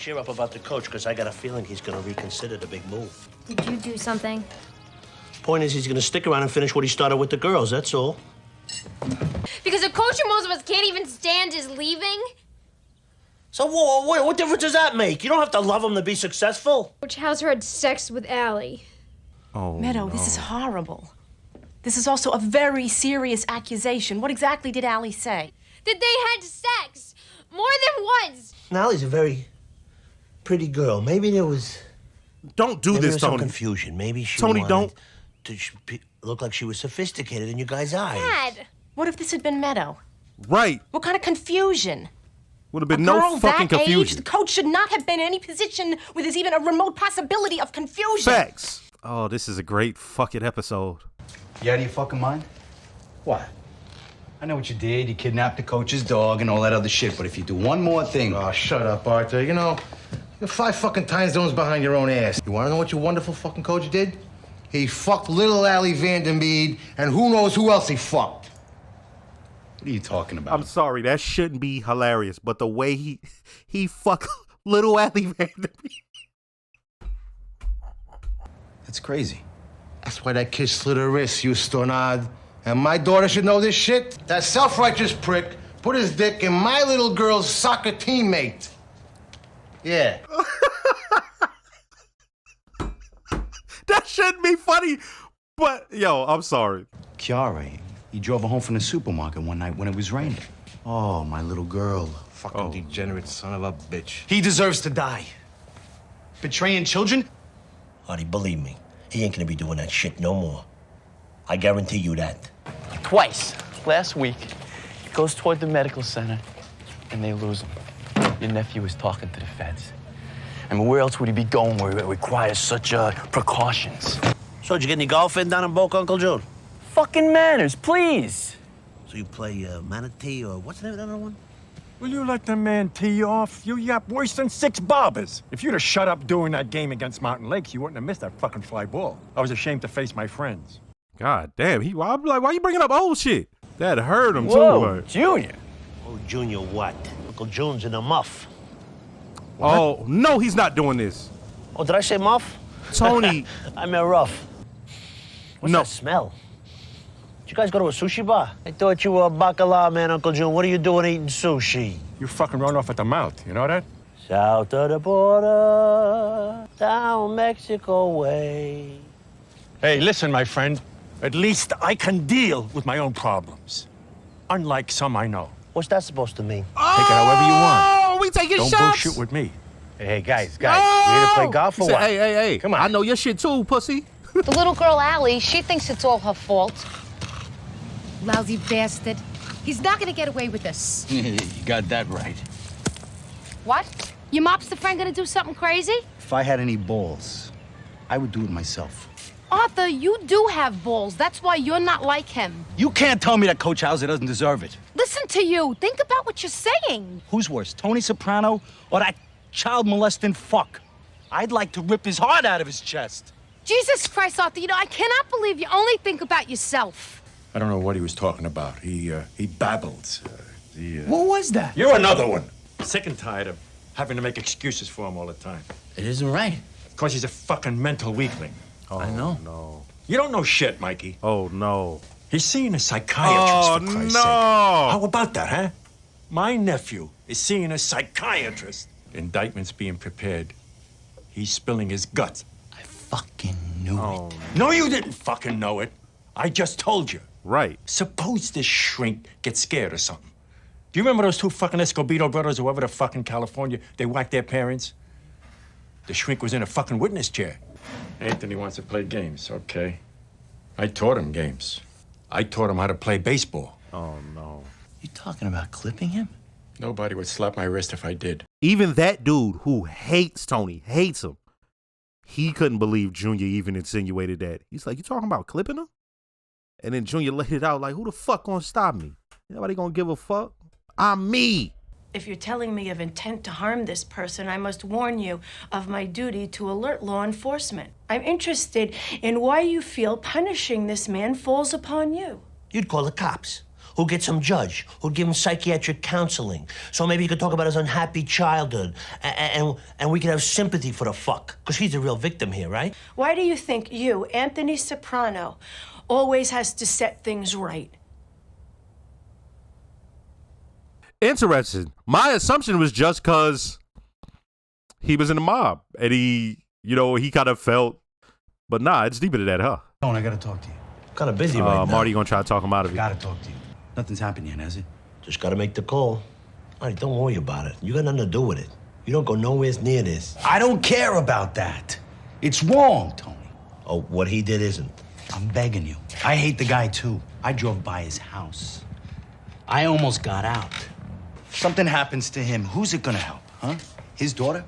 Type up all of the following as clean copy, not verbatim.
cheer up about the coach, because I got a feeling he's going to reconsider the big move. Did you do something? Point is, he's going to stick around and finish what he started with the girls, that's all. Because a coach or most of us can't even stand his leaving? So what difference does that make? You don't have to love him to be successful. Coach Hauser had sex with Allie. Oh, Meadow, no. this is horrible. This is also a very serious accusation. What exactly did Allie say? That they had sex more than once. Now, Allie's a very pretty girl. Maybe there was... Don't do Maybe there this, was some Tony. confusion. Maybe she Tony, wanted don't. to look like she was sophisticated in your guys' eyes. Dad. What if this had been Meadow? Right. What kind of confusion? Would have been A no girl fucking that confusion. age, the coach should not have been in any position where there's even a remote possibility of confusion. Facts. Oh, this is a great fucking episode. You out of your fucking mind? What? I know what you did. You kidnapped the coach's dog and all that other shit. But if you do one more thing... Oh, shut up, Arthur. You know, you're 5 fucking time zones behind your own ass. You want to know what your wonderful fucking coach did? He fucked little Allie Vandermeed, and who knows who else he fucked. What are you talking about? I'm sorry, that shouldn't be hilarious, but the way he fucked little Allie Vandermeed. That's crazy. That's why that kid slit her wrist, you stonard. And my daughter should know this shit. That self-righteous prick put his dick in my little girl's soccer teammate. Yeah. That shouldn't be funny, but yo, I'm sorry. Chiara, he drove her home from the supermarket one night when it was raining. Oh, my little girl. Fucking Oh. degenerate son of a bitch. He deserves to die. Betraying children? Artie, believe me, he ain't gonna be doing that shit no more. I guarantee you that. Twice last week, he goes toward the medical center, and they lose him. Your nephew was talking to the feds. I mean, where else would he be going where it requires such precautions? So, did you get any golf in down in Boca, Uncle June? Fucking manners, please. So you play manatee or what's the name of that other one? Will you let the man tee you off? You yap worse than 6 barbers. If you'd have shut up during that game against Mountain Lakes, you wouldn't have missed that fucking fly ball. I was ashamed to face my friends. God damn, I'm like, why you bringing up old shit? That hurt him Whoa, too. Like. Junior. Oh, Junior what? Uncle June's in a muff. Oh no, he's not doing this. Oh, did I say muff? Tony. I meant rough. What's No. that smell? Did you guys go to a sushi bar? I thought you were a bacala man, Uncle June. What are you doing eating sushi? You fucking run off at the mouth, you know that? South of the border, down Mexico way. Hey, listen, my friend. At least I can deal with my own problems. Unlike some I know. What's that supposed to mean? Take it however you want. Oh, we taking Don't shots. bullshit with me. Hey, guys, we here to play golf He or said, what? hey. Come on. I know your shit too, pussy. The little girl, Allie, she thinks it's all her fault. Lousy bastard. He's not gonna get away with this. You got that right. What? Your mobster friend gonna do something crazy? If I had any balls, I would do it myself. Arthur, you do have balls. That's why you're not like him. You can't tell me that Coach Hauser doesn't deserve it. Listen to you. Think about what you're saying. Who's worse, Tony Soprano or that child molesting fuck? I'd like to rip his heart out of his chest. Jesus Christ, Arthur, I cannot believe you only think about yourself. I don't know what he was talking about. He babbled. What was that? You're another one. Sick and tired of having to make excuses for him all the time. It isn't right. Because he's a fucking mental weakling. Oh, I know. No. You don't know shit, Mikey. Oh no. He's seeing a psychiatrist, Oh for Christ's no. sake. How about that, huh? My nephew is seeing a psychiatrist. Indictment's being prepared. He's spilling his guts. I fucking knew Oh, it. No, you didn't fucking know it. I just told you. right. Suppose this shrink gets scared or something. Do you remember those 2 fucking Escobedo brothers, whoever the fuck in California, they whacked their parents? The shrink was in a fucking witness chair. Anthony wants to play games, okay. I taught him games. I taught him how to play baseball. Oh no. You talking about clipping him? Nobody would slap my wrist if I did. Even that dude who hates Tony, hates him, he couldn't believe Junior even insinuated that. He's like, you talking about clipping him? And then Junior let it out like, who the fuck gonna stop me? Nobody gonna give a fuck. I'm me. If you're telling me of intent to harm this person, I must warn you of my duty to alert law enforcement. I'm interested in why you feel punishing this man falls upon you. You'd call the cops. who'd get some judge, who'd give him psychiatric counseling. So maybe he could talk about his unhappy childhood, and we could have sympathy for the fuck. Because he's the real victim here, right? Why do you think you, Anthony Soprano, always has to set things right? Interesting. My assumption was just because he was in the mob and he kind of felt, but nah, it's deeper than that, huh? Tone, I gotta talk to you. Kind of busy right now. Marty gonna try to talk him out of it. Gotta talk to you. Nothing's happened yet, has it? Just gotta make the call. Marty, don't worry about it. You got nothing to do with it. You don't go nowhere near this. I don't care about that. It's wrong, Tony. Oh, what he did isn't. I'm begging you. I hate the guy, too. I drove by his house. I almost got out. If something happens to him, who's it gonna help, huh? His daughter?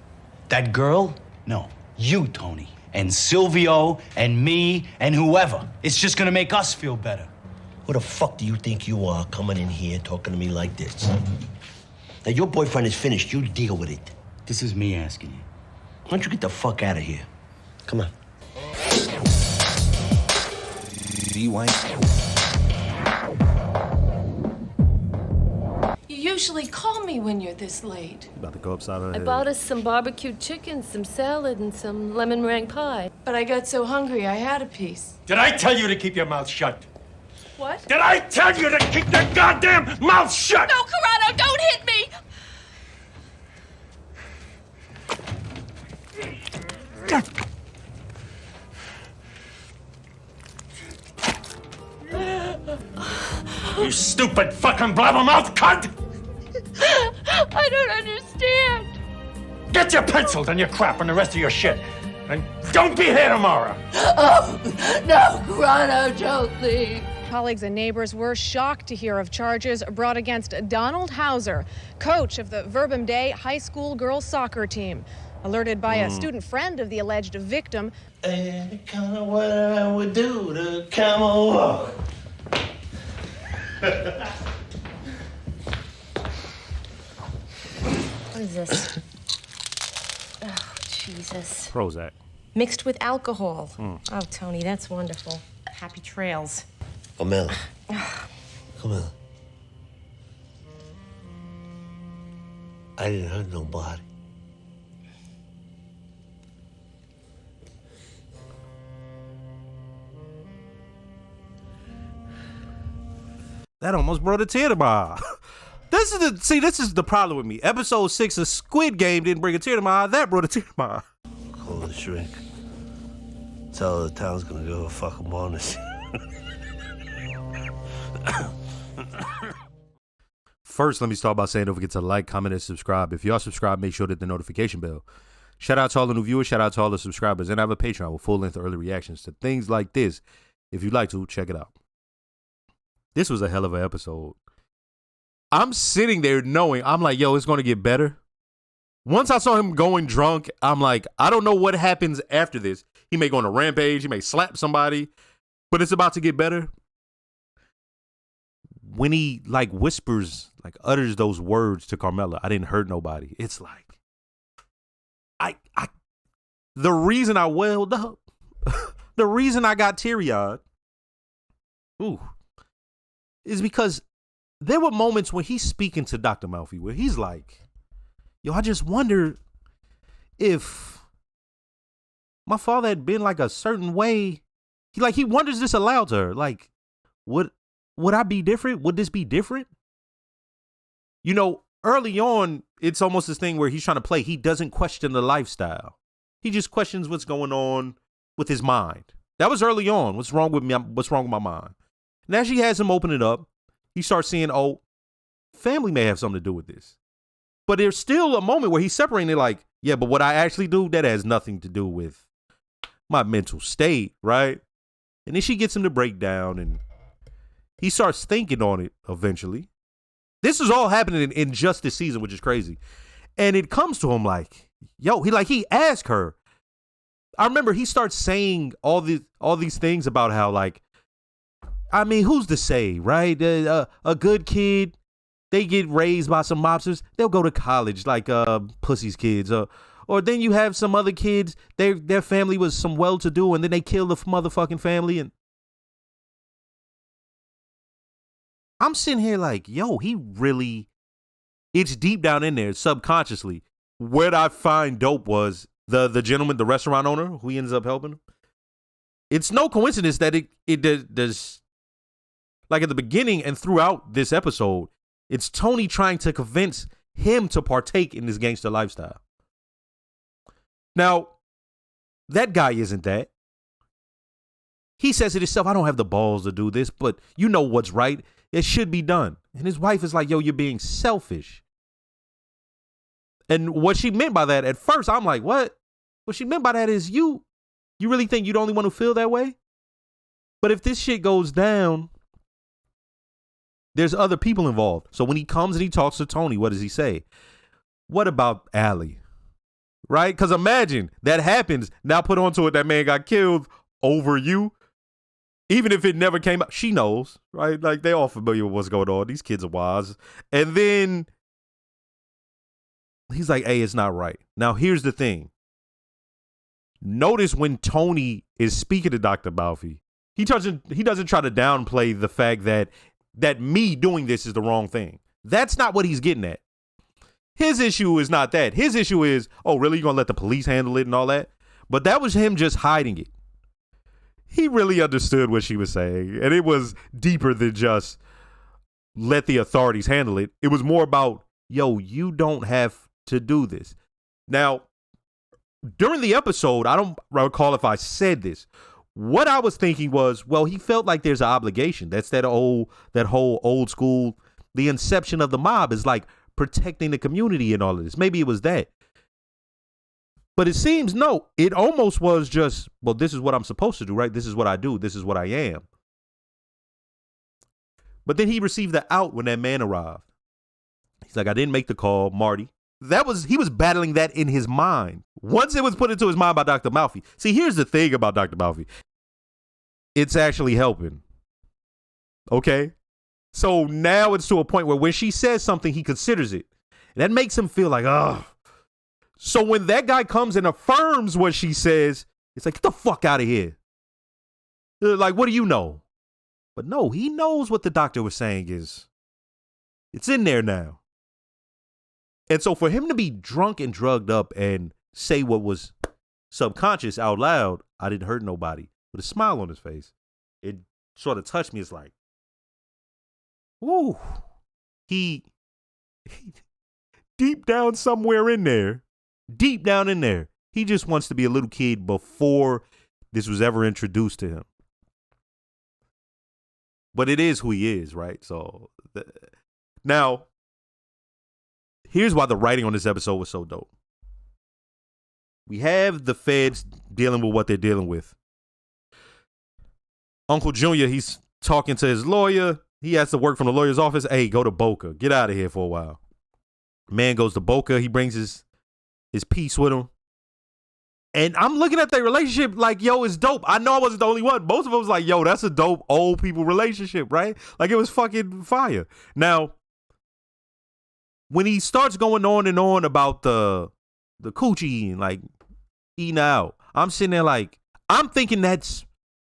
That girl? No. You, Tony. And Silvio, and me, and whoever. It's just gonna make us feel better. Who the fuck do you think you are coming in here talking to me like this? Now, your boyfriend is finished. You deal with it. This is me asking you. Why don't you get the fuck out of here? Come on. You usually call me when you're this late. About to go upside her I head. bought us some barbecued chicken, some salad, and some lemon meringue pie. But I got so hungry, I had a piece. Did I tell you to keep your mouth shut? What? Did I tell you to keep your goddamn mouth shut? No, Corrado, don't hit me! You stupid fucking blabbermouth cunt! I don't understand. Get your pencils and your crap and the rest of your shit. And don't be here tomorrow. Oh, no, Corrado, don't leave. Colleagues and neighbors were shocked to hear of charges brought against Donald Hauser, coach of the Verbum Day high school girls soccer team. Alerted by a student friend of the alleged victim. And kind of what I would do to come over. What is this? Oh, Jesus. Prozac. Mixed with alcohol. Oh, Tony, that's wonderful. Happy trails. Mel. Come on. I didn't hurt nobody. That almost brought a tear to my eye. This is the problem with me. Episode 6 of Squid Game didn't bring a tear to my eye. That brought a tear to my eye. Call the shrink. Tell her the town's gonna go a fucking bonus. First, let me start by saying don't forget to like, comment, and subscribe. If y'all subscribe, make sure to hit the notification bell. Shout out to all the new viewers. Shout out to all the subscribers. And I have a Patreon with full-length early reactions to things like this. If you'd like to, check it out. This was a hell of an episode. I'm sitting there knowing, I'm like, yo, it's going to get better. Once I saw him going drunk, I'm like, I don't know what happens after this. He may go on a rampage. He may slap somebody. But it's about to get better. When he like whispers, like utters those words to Carmela, I didn't hurt nobody. It's like, the reason I welled up, the reason I got teary-eyed, is because there were moments when he's speaking to Dr. Malfi where he's like, yo, I just wonder if my father had been like a certain way. He wonders this aloud to her. Like, would I be different? Would this be different? You know, early on, it's almost this thing where he's trying to play. He doesn't question the lifestyle. He just questions what's going on with his mind. That was early on. What's wrong with me? What's wrong with my mind? Now she has him open it up. He starts seeing, oh, family may have something to do with this. But there's still a moment where he's separating it like, yeah, but what I actually do, that has nothing to do with my mental state, right? And then she gets him to break down and he starts thinking on it eventually. This is all happening in just this season, which is crazy. And it comes to him like, yo, he asked her. I remember he starts saying all these things about how, like, I mean, who's to say, right? A good kid, they get raised by some mobsters, they'll go to college like pussy's kids. Or then you have some other kids, their family was some well-to-do, and then they kill the motherfucking family. And I'm sitting here like, yo, he really, it's deep down in there, subconsciously. What I find dope was the gentleman, the restaurant owner, who he ends up helping him. It's no coincidence that it does, like at the beginning and throughout this episode, it's Tony trying to convince him to partake in this gangster lifestyle. Now, that guy isn't that. He says it himself, I don't have the balls to do this, but you know what's right. It should be done. And his wife is like, yo, you're being selfish. And what she meant by that, at first, I'm like, what? What she meant by that is you really think you're the only one who feel that way? But if this shit goes down, there's other people involved. So when he comes and he talks to Tony, what does he say? What about Allie? Right? Because imagine that happens. Now put onto it that man got killed over you. Even if it never came out, she knows, right? Like, they all familiar with what's going on. These kids are wise. And then he's like, hey, it's not right. Now, here's the thing. Notice when Tony is speaking to Dr. Balfi, he doesn't try to downplay the fact that me doing this is the wrong thing. That's not what he's getting at. His issue is not that. His issue is, oh, really? You're going to let the police handle it and all that? But that was him just hiding it. He really understood what she was saying. And it was deeper than just let the authorities handle it. It was more about, yo, you don't have to do this. Now, during the episode, I don't recall if I said this. What I was thinking was, well, he felt like there's an obligation. That's that whole old school, the inception of the mob is like protecting the community and all of this. Maybe it was that. But it seems, no, it almost was just, well, this is what I'm supposed to do, right? This is what I do. This is what I am. But then he received the out when that man arrived. He's like, I didn't make the call, Marty. He was battling that in his mind. Once it was put into his mind by Dr. Balfi. See, here's the thing about Dr. Balfi. It's actually helping. Okay? So now it's to a point where when she says something, he considers it. And that makes him feel like, oh. So when that guy comes and affirms what she says, it's like, get the fuck out of here. Like, what do you know? But no, he knows what the doctor was saying is, it's in there now. And so for him to be drunk and drugged up and say what was subconscious out loud, I didn't hurt nobody, with a smile on his face, it sort of touched me. It's like, ooh, he deep down somewhere in there, he just wants to be a little kid before this was ever introduced to him. But it is who he is, right? So now, here's why the writing on this episode was so dope. We have the feds dealing with what they're dealing with. Uncle Junior, he's talking to his lawyer. He has to work from the lawyer's office. Hey, go to Boca. Get out of here for a while. Man goes to Boca. He brings his piece with him. And I'm looking at their relationship like, yo, it's dope. I know I wasn't the only one. Most of them was like, yo, that's a dope old people relationship, right? Like, it was fucking fire. Now, when he starts going on and on about the coochie and like eating out, I'm sitting there like, I'm thinking that's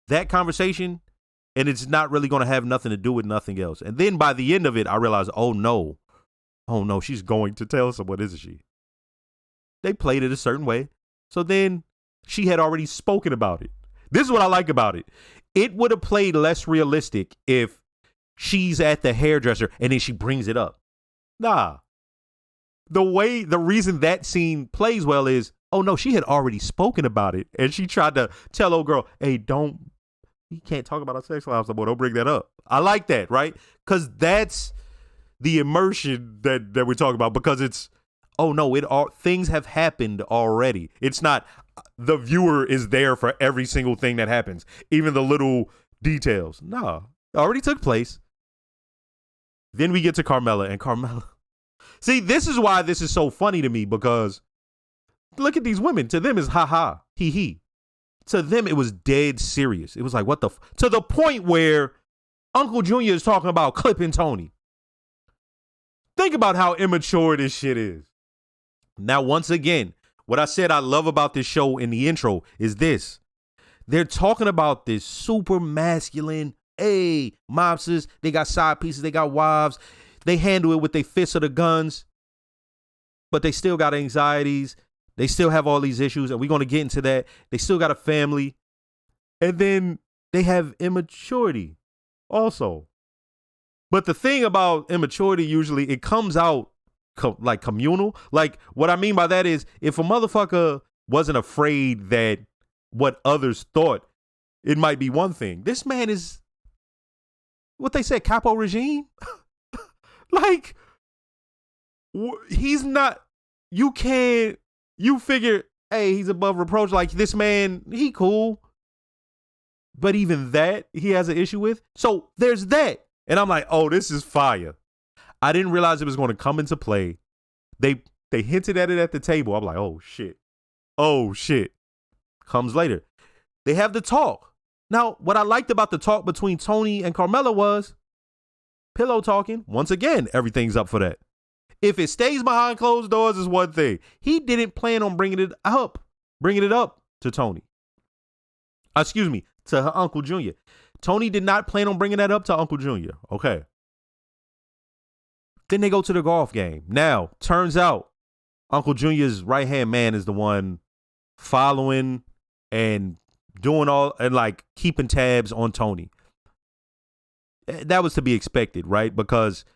that conversation and it's not really going to have nothing to do with nothing else. And then by the end of it, I realized, oh no, she's going to tell someone, isn't she? They played it a certain way. So then she had already spoken about it. This is what I like about it. It would have played less realistic if she's at the hairdresser and then she brings it up. Nah. The reason that scene plays well is, oh no, she had already spoken about it. And she tried to tell old girl, hey, you can't talk about our sex lives no more. Don't bring that up. I like that, right? Because that's the immersion that we're talking about, because it's, oh no, things have happened already. It's not the viewer is there for every single thing that happens, even the little details. No, it already took place. Then we get to Carmela, and Carmela. See, this is why this is so funny to me, because look at these women. To them, it's ha-ha, he. To them, it was dead serious. It was like, what the to the point where Uncle Junior is talking about clipping Tony. Think about how immature this shit is. Now, once again, what I said I love about this show in the intro is this. They're talking about this super masculine, hey, mobsters, they got side pieces, they got wives, they handle it with their fists or the guns, but they still got anxieties. They still have all these issues, and we're going to get into that. They still got a family. And then they have immaturity also. But the thing about immaturity, usually it comes out like communal. Like what I mean by that is if a motherfucker wasn't afraid that what others thought, it might be one thing. This man is what they said, capo regime. Like he's not, you figure, hey, he's above reproach. Like this man, he cool. But even that he has an issue with. So there's that. And I'm like, oh, this is fire. I didn't realize it was going to come into play. They hinted at it at the table. I'm like, oh shit. Oh shit. Comes later. They have the talk. Now, what I liked about the talk between Tony and Carmela was pillow talking. Once again, everything's up for that. If it stays behind closed doors is one thing. He didn't plan on bringing it up to Tony. Excuse me, to her Uncle Junior. Tony did not plan on bringing that up to Uncle Junior. Okay. Then they go to the golf game. Now, turns out Uncle Junior's right-hand man is the one following and doing all and like keeping tabs on Tony. That was to be expected, right? Because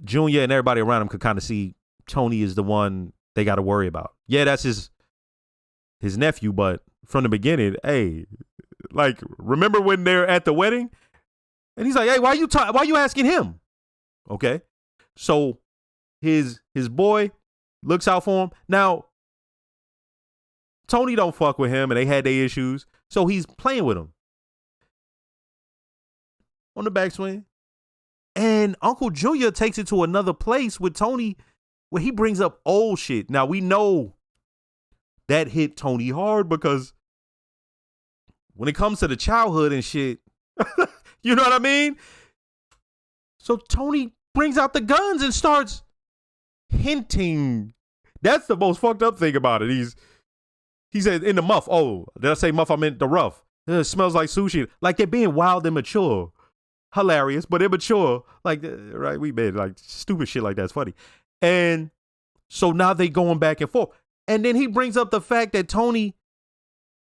Junior and everybody around him could kind of see Tony is the one they got to worry about. Yeah, that's his nephew, but from the beginning, hey, like, remember when they're at the wedding? And he's like, hey, why you asking him? Okay. So his boy looks out for him. Now, Tony don't fuck with him, and they had their issues. So he's playing with him on the backswing. And Uncle Junior takes it to another place with Tony where he brings up old shit. Now, we know that hit Tony hard because when it comes to the childhood and shit, you know what I mean? So Tony brings out the guns and starts hinting. That's the most fucked up thing about it. He said in the muff. Oh, did I say muff? I meant the rough. It smells like sushi. Like they're being wild and mature. Hilarious, but immature. Like, right, we made like stupid shit like that's funny. And so now they going back and forth. And then he brings up the fact that Tony,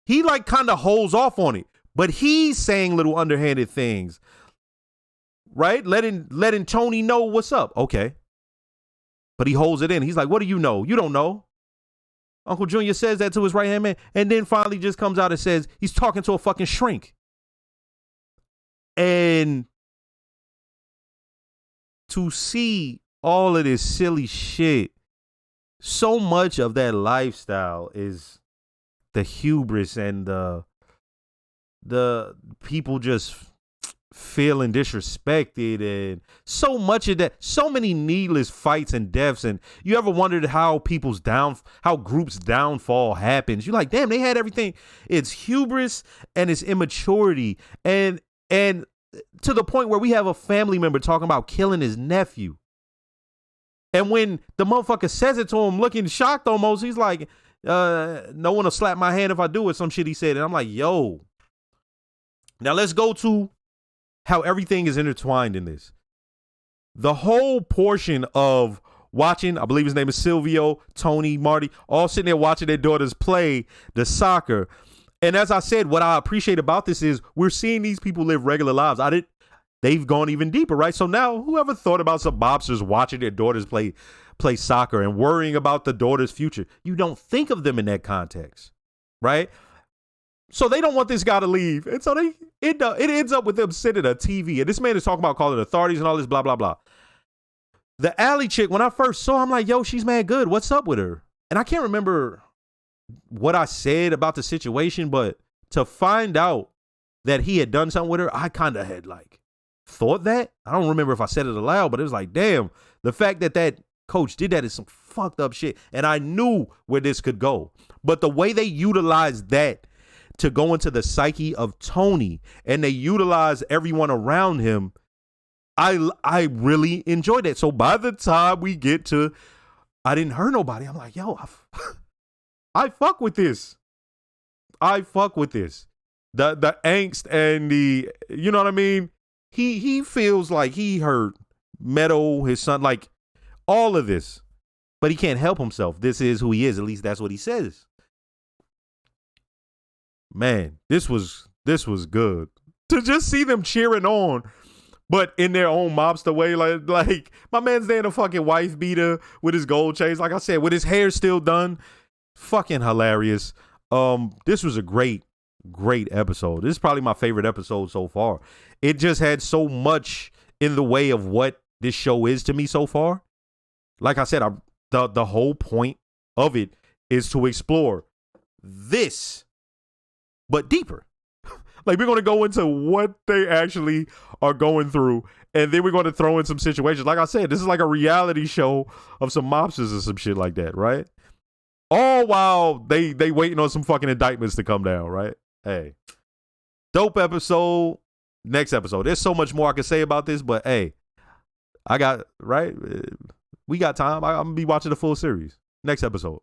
he like kind of holds off on it, but he's saying little underhanded things, right? Letting Tony know what's up. Okay. But he holds it in. He's like, what do you know? You don't know. Uncle Junior says that to his right-hand man, and then finally just comes out and says he's talking to a fucking shrink. And to see all of this silly shit, so much of that lifestyle is the hubris and the people just feeling disrespected, and so much of that, so many needless fights and deaths. And you ever wondered how how groups downfall happens? You're like, damn, they had everything. It's hubris and it's immaturity, and to the point where we have a family member talking about killing his nephew. And when the motherfucker says it to him, looking shocked almost, he's like, no one will slap my hand if I do it, some shit he said. And I'm like, yo. Now let's go to how everything is intertwined in this. The whole portion of watching, I believe his name is Silvio, Tony, Marty, all sitting there watching their daughters play the soccer. And as I said, what I appreciate about this is we're seeing these people live regular lives. They've gone even deeper, right? So now, whoever thought about some mobsters watching their daughters play soccer and worrying about the daughter's future? You don't think of them in that context, right? So they don't want this guy to leave. And so it ends up with them sitting at a TV. And this man is talking about calling authorities and all this blah, blah, blah. The alley chick, when I first saw her, I'm like, yo, she's mad good. What's up with her? And I can't remember what I said about the situation, but to find out that he had done something with her, I kind of had like thought that. I don't remember if I said it aloud, but it was like, damn, the fact that coach did that is some fucked up shit. And I knew where this could go. But the way they utilized that to go into the psyche of Tony, and they utilize everyone around him, I really enjoyed it. So by the time we get to I didn't hurt nobody, I'm like, yo, I fuck with this. I fuck with this. the angst and the, you know what I mean? He feels like he hurt Meadow, his son, like all of this, but he can't help himself. This is who he is. At least that's what he says. Man, this was good to just see them cheering on, but in their own mobster way. Like my man's there in a fucking wife beater with his gold chains, like I said, with his hair still done. Fucking hilarious. This was a great episode. This is probably my favorite episode so far. It just had so much in the way of what this show is to me so far. Like I said, the whole point of it is to explore this, but deeper. Like, we're going to go into what they actually are going through, and then we're going to throw in some situations. Like I said, this is like a reality show of some mobsters or some shit like that, right? All while they waiting on some fucking indictments to come down, right? Hey, dope episode. Next episode. There's so much more I can say about this, but hey, we got time. I'm going to be watching the full series. Next episode.